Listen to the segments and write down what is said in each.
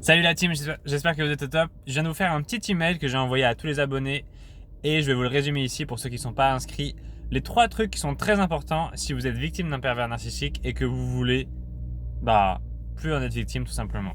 Salut la team, j'espère que vous êtes au top. Je viens de vous faire un petit email que j'ai envoyé à tous les abonnés et je vais vous le résumer ici pour ceux qui ne sont pas inscrits. Les 3 trucs qui sont très importants si vous êtes victime d'un pervers narcissique et que vous voulez plus en être victime tout simplement.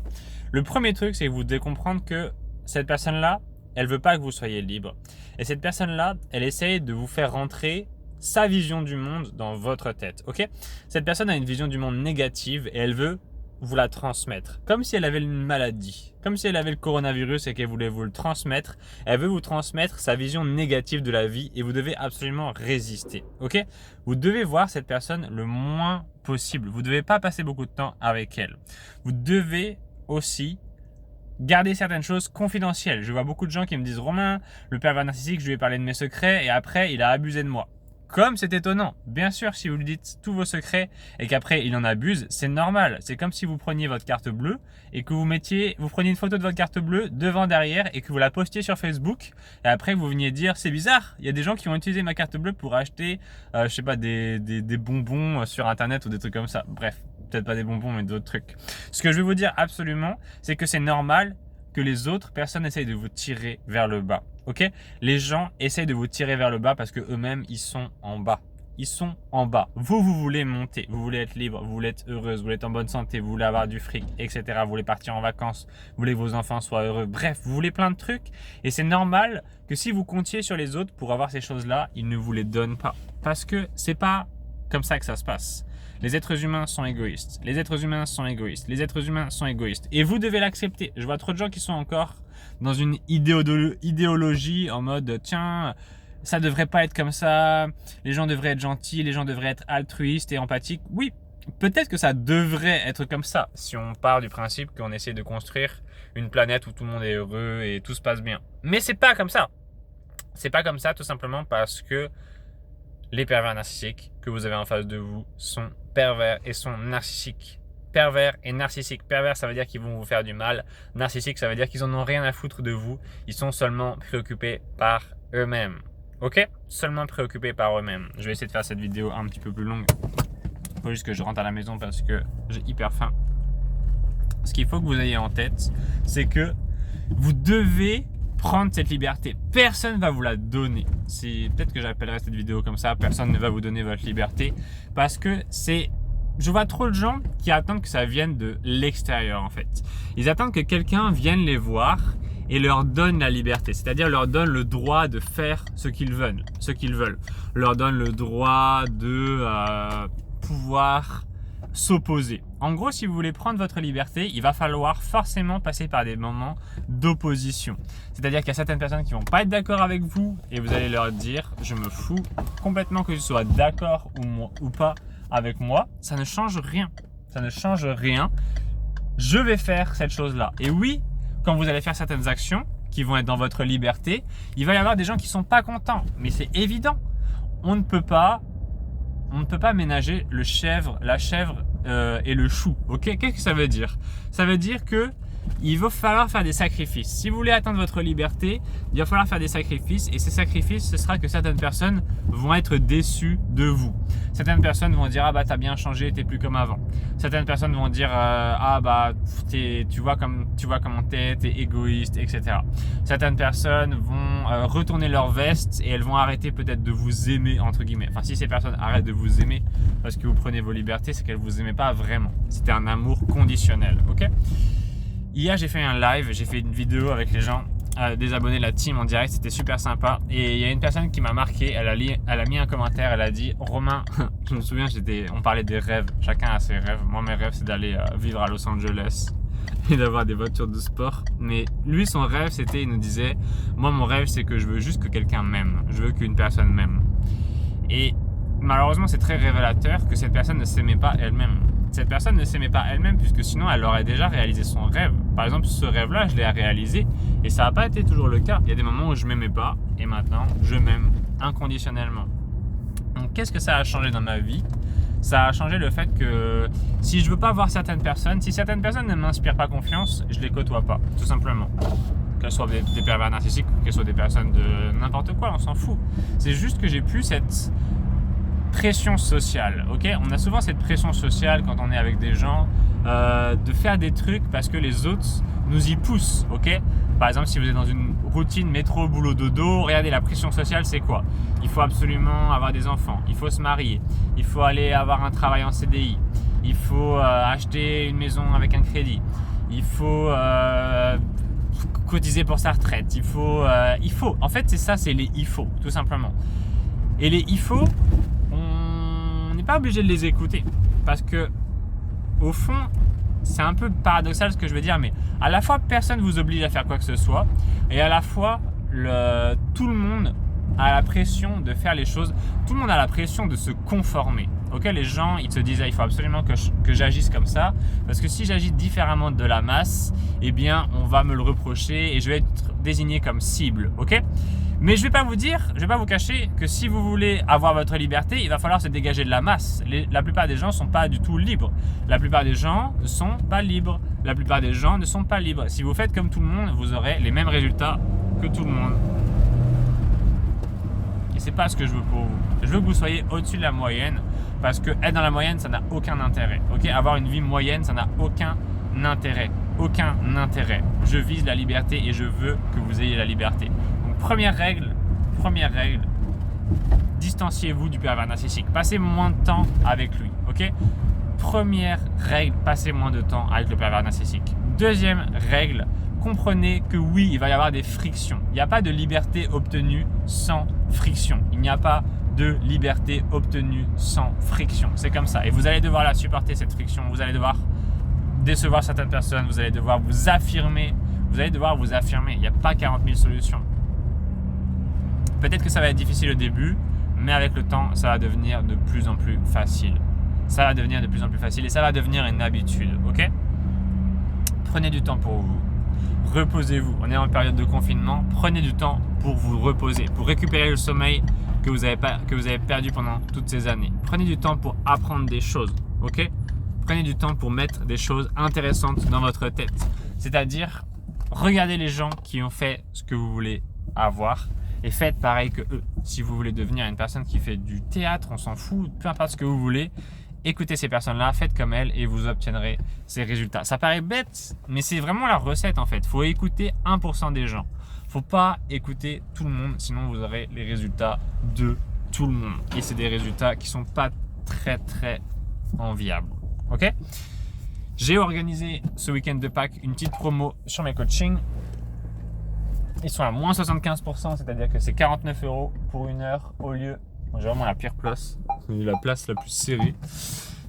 Le premier truc, c'est que vous devez comprendre que cette personne-là, elle veut pas que vous soyez libre. Et cette personne-là, elle essaye de vous faire rentrer sa vision du monde dans votre tête. Ok ? Cette personne a une vision du monde négative et elle veut vous la transmettre. Comme si elle avait une maladie. Comme si elle avait le coronavirus et qu'elle voulait vous le transmettre. Elle veut vous transmettre sa vision négative de la vie et vous devez absolument résister. Ok ? Vous devez voir cette personne le moins possible. Vous ne devez pas passer beaucoup de temps avec elle. Vous devez aussi garder certaines choses confidentielles. Je vois beaucoup de gens qui me disent « Romain, le pervers narcissique, je lui ai parlé de mes secrets et après, il a abusé de moi. » Comme c'est étonnant. Bien sûr, si vous lui dites tous vos secrets et qu'après il en abuse, c'est normal. C'est comme si vous preniez votre carte bleue et que vous preniez une photo de votre carte bleue devant, derrière et que vous la postiez sur Facebook et après vous veniez dire c'est bizarre, il y a des gens qui ont utilisé ma carte bleue pour acheter, des bonbons sur internet ou des trucs comme ça. Bref, peut-être pas des bonbons mais d'autres trucs. Ce que je veux vous dire absolument, c'est que c'est normal que les autres personnes essayent de vous tirer vers le bas. Ok ? Les gens essayent de vous tirer vers le bas parce que eux-mêmes ils sont en bas. Ils sont en bas. Vous voulez monter, vous voulez être libre, vous voulez être heureuse, vous voulez être en bonne santé, vous voulez avoir du fric, etc. Vous voulez partir en vacances, vous voulez que vos enfants soient heureux. Bref, vous voulez plein de trucs. Et c'est normal que si vous comptiez sur les autres pour avoir ces choses-là, ils ne vous les donnent pas. Parce que c'est pas comme ça que ça se passe. Les êtres humains sont égoïstes. Les êtres humains sont égoïstes. Les êtres humains sont égoïstes. Et vous devez l'accepter. Je vois trop de gens qui sont encore dans une idéologie en mode tiens, ça devrait pas être comme ça. Les gens devraient être gentils. Les gens devraient être altruistes et empathiques. Oui, peut-être que ça devrait être comme ça si on part du principe qu'on essaie de construire une planète où tout le monde est heureux et tout se passe bien. Mais c'est pas comme ça. C'est pas comme ça tout simplement parce que les pervers narcissiques que vous avez en face de vous sont pervers et sont narcissiques. Pervers et narcissiques. Pervers, ça veut dire qu'ils vont vous faire du mal. Narcissique, ça veut dire qu'ils en ont rien à foutre de vous. Ils sont seulement préoccupés par eux-mêmes. Ok ? Seulement préoccupés par eux-mêmes. Je vais essayer de faire cette vidéo un petit peu plus longue. Il faut juste que je rentre à la maison parce que j'ai hyper faim. Ce qu'il faut que vous ayez en tête, c'est que vous devez prendre cette liberté. Personne ne va vous la donner. C'est peut-être que j'appellerai cette vidéo comme ça. Personne ne va vous donner votre liberté parce que je vois trop de gens qui attendent que ça vienne de l'extérieur en fait. Ils attendent que quelqu'un vienne les voir et leur donne la liberté. C'est-à-dire leur donne le droit de faire ce qu'ils veulent. Leur donne le droit de pouvoir s'opposer. En gros, si vous voulez prendre votre liberté, il va falloir forcément passer par des moments d'opposition. C'est-à-dire qu'il y a certaines personnes qui vont pas être d'accord avec vous et vous allez leur dire « je me fous complètement que tu sois d'accord ou pas avec moi, ça ne change rien. Ça ne change rien. Je vais faire cette chose-là. » Et oui, quand vous allez faire certaines actions qui vont être dans votre liberté, il va y avoir des gens qui sont pas contents. Mais c'est évident. On ne peut pas ménager la chèvre et le chou. Ok ? Qu'est-ce que ça veut dire ? Ça veut dire que il va falloir faire des sacrifices. Si vous voulez atteindre votre liberté, il va falloir faire des sacrifices. Et ces sacrifices, ce sera que certaines personnes vont être déçues de vous. Certaines personnes vont dire « Ah bah t'as bien changé, t'es plus comme avant ». Certaines personnes vont dire « Ah bah tu vois comment t'es égoïste, etc. » Certaines personnes vont retourner leur veste et elles vont arrêter peut-être de vous aimer, entre guillemets. Enfin, si ces personnes arrêtent de vous aimer parce que vous prenez vos libertés, c'est qu'elles ne vous aimaient pas vraiment. C'était un amour conditionnel, ok ? Hier, j'ai fait un live, j'ai fait une vidéo avec les gens, des abonnés de la team en direct, c'était super sympa. Et il y a une personne qui m'a marqué, elle a mis un commentaire, elle a dit « Romain, je me souviens, on parlait des rêves, chacun a ses rêves. Moi, mes rêves, c'est d'aller vivre à Los Angeles et d'avoir des voitures de sport. Mais lui, son rêve, il nous disait « Moi, mon rêve, c'est que je veux juste que quelqu'un m'aime. Je veux qu'une personne m'aime. » Et malheureusement, c'est très révélateur que cette personne ne s'aimait pas elle-même. Cette personne ne s'aimait pas elle-même puisque sinon elle aurait déjà réalisé son rêve. Par exemple, ce rêve-là, je l'ai réalisé et ça n'a pas été toujours le cas. Il y a des moments où je m'aimais pas et maintenant je m'aime inconditionnellement. Donc qu'est-ce que ça a changé dans ma vie ? Ça a changé le fait que si je veux pas voir certaines personnes, si certaines personnes ne m'inspirent pas confiance, je les côtoie pas, tout simplement. Qu'elles soient des pervers narcissiques ou qu'elles soient des personnes de n'importe quoi, on s'en fout. C'est juste que j'ai plus cette pression sociale, ok ? On a souvent cette pression sociale quand on est avec des gens de faire des trucs parce que les autres nous y poussent, ok? Par exemple, si vous êtes dans une routine métro, boulot, dodo, regardez, la pression sociale, c'est quoi? Il faut absolument avoir des enfants, il faut se marier, il faut aller avoir un travail en CDI, il faut acheter une maison avec un crédit, il faut cotiser pour sa retraite, il faut. En fait, c'est ça, c'est les il faut, tout simplement. Et les il faut, on n'est pas obligé de les écouter parce que, au fond, c'est un peu paradoxal ce que je veux dire, mais à la fois personne ne vous oblige à faire quoi que ce soit, et à la fois tout le monde a la pression de faire les choses, tout le monde a la pression de se conformer. Ok, les gens ils se disent il faut absolument que j'agisse comme ça, parce que si j'agis différemment de la masse, eh bien on va me le reprocher et je vais être désigné comme cible. Ok, mais je vais pas vous cacher que si vous voulez avoir votre liberté, il va falloir se dégager de la masse. La plupart des gens ne sont pas du tout libres. La plupart des gens ne sont pas libres. La plupart des gens ne sont pas libres. Si vous faites comme tout le monde, vous aurez les mêmes résultats que tout le monde. Et c'est pas ce que je veux pour vous. Je veux que vous soyez au-dessus de la moyenne, parce que être dans la moyenne, ça n'a aucun intérêt. Ok, avoir une vie moyenne, ça n'a aucun intérêt. Aucun intérêt. Je vise la liberté et je veux que vous ayez la liberté. Donc première règle, distanciez-vous du pervers narcissique. Passez moins de temps avec lui. Ok. Première règle, passez moins de temps avec le pervers narcissique. Deuxième règle, comprenez que oui, il va y avoir des frictions. Il n'y a pas de liberté obtenue sans friction. Il n'y a pas de liberté obtenue sans friction. C'est comme ça. Et vous allez devoir la supporter, cette friction. Vous allez devoir décevoir certaines personnes. Vous allez devoir vous affirmer. Il n'y a pas 40 000 solutions. Peut-être que ça va être difficile au début, mais avec le temps, ça va devenir de plus en plus facile. Ça va devenir de plus en plus facile et ça va devenir une habitude. Ok ? Prenez du temps pour vous. Reposez-vous. On est en période de confinement. Prenez du temps pour vous reposer, pour récupérer le sommeil que vous avez perdu pendant toutes ces années. Prenez du temps pour apprendre des choses. Ok ? Prenez du temps pour mettre des choses intéressantes dans votre tête. C'est-à-dire, regardez les gens qui ont fait ce que vous voulez avoir et faites pareil que eux. Si vous voulez devenir une personne qui fait du théâtre, on s'en fout, peu importe ce que vous voulez, écoutez ces personnes-là, faites comme elles et vous obtiendrez ces résultats. Ça paraît bête, mais c'est vraiment la recette en fait. Il faut écouter 1% des gens. Il ne faut pas écouter tout le monde, sinon vous aurez les résultats de tout le monde. Et c'est des résultats qui ne sont pas très enviables. Ok ? J'ai organisé ce week-end de Pâques une petite promo sur mes coachings. Ils sont à moins 75%, c'est-à-dire que c'est 49 € pour une heure au lieu. J'ai vraiment la pire place, la place la plus serrée.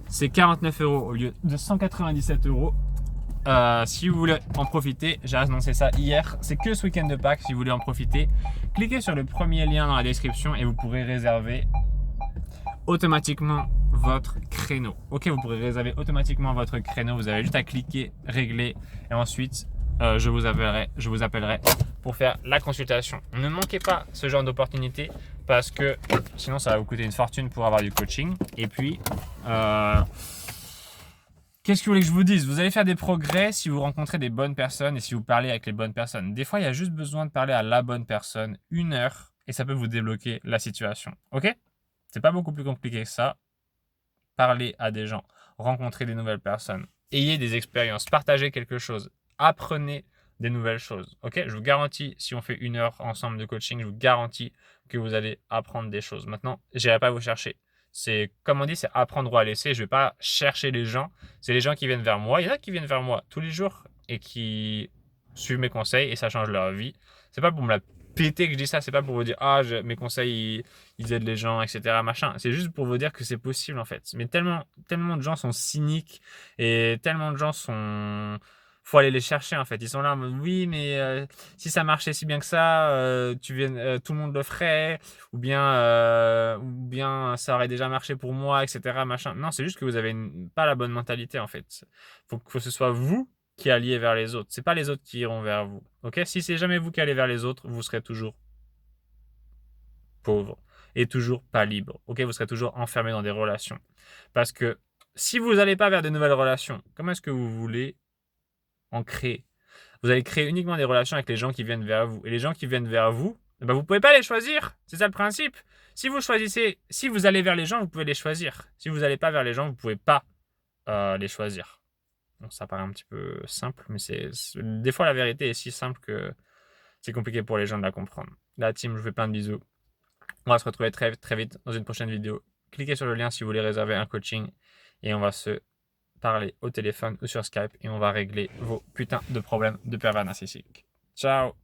C'est 49 € au lieu de 197 €. Si vous voulez en profiter, j'ai annoncé ça hier. C'est que ce week-end de Pâques. Si vous voulez en profiter, cliquez sur le premier lien dans la description et vous pourrez réserver automatiquement votre créneau. Ok, vous pourrez réserver automatiquement votre créneau. Vous avez juste à cliquer, régler et ensuite je vous appellerai pour faire la consultation. Ne manquez pas ce genre d'opportunité parce que sinon ça va vous coûter une fortune pour avoir du coaching. Et puis, qu'est-ce que vous voulez que je vous dise ? Vous allez faire des progrès si vous rencontrez des bonnes personnes et si vous parlez avec les bonnes personnes. Des fois, il y a juste besoin de parler à la bonne personne, 1 heure, et ça peut vous débloquer la situation. Ok ? C'est pas beaucoup plus compliqué que ça. Parlez à des gens, rencontrez des nouvelles personnes, ayez des expériences, partagez quelque chose, apprenez des nouvelles choses. Ok ? Je vous garantis, si on fait 1 heure ensemble de coaching, je vous garantis que vous allez apprendre des choses. Maintenant, je n'irai pas vous chercher. C'est, comme on dit, c'est apprendre ou à laisser. Je ne vais pas chercher les gens. C'est les gens qui viennent vers moi. Il y en a qui viennent vers moi tous les jours et qui suivent mes conseils et ça change leur vie. C'est pas pour me la péter que je dis ça. C'est pas pour vous dire mes conseils ils aident les gens, etc. Machin. C'est juste pour vous dire que c'est possible en fait. Mais tellement de gens sont cyniques et tellement de gens sont... Faut aller les chercher en fait. Ils sont là en mode oui, mais si ça marchait si bien que ça, tout le monde le ferait, ou bien ça aurait déjà marché pour moi, etc. Machin. Non, c'est juste que vous avez pas la bonne mentalité en fait. Faut que ce soit vous qui alliez vers les autres. C'est pas les autres qui iront vers vous. Ok ? Si c'est jamais vous qui allez vers les autres, vous serez toujours pauvre et toujours pas libre. Ok ? Vous serez toujours enfermé dans des relations. Parce que si vous n'allez pas vers de nouvelles relations, comment est-ce que vous voulez en créer ? Vous allez créer uniquement des relations avec les gens qui viennent vers vous. Et les gens qui viennent vers vous, vous ne pouvez pas les choisir. C'est ça le principe. Si vous allez vers les gens, vous pouvez les choisir. Si vous n'allez pas vers les gens, vous ne pouvez pas les choisir. Bon, ça paraît un petit peu simple, mais des fois la vérité est si simple que c'est compliqué pour les gens de la comprendre. La team, je vous fais plein de bisous. On va se retrouver très, très vite dans une prochaine vidéo. Cliquez sur le lien si vous voulez réserver un coaching et on va se parler au téléphone ou sur Skype et on va régler vos putains de problèmes de pervers narcissiques. Ciao!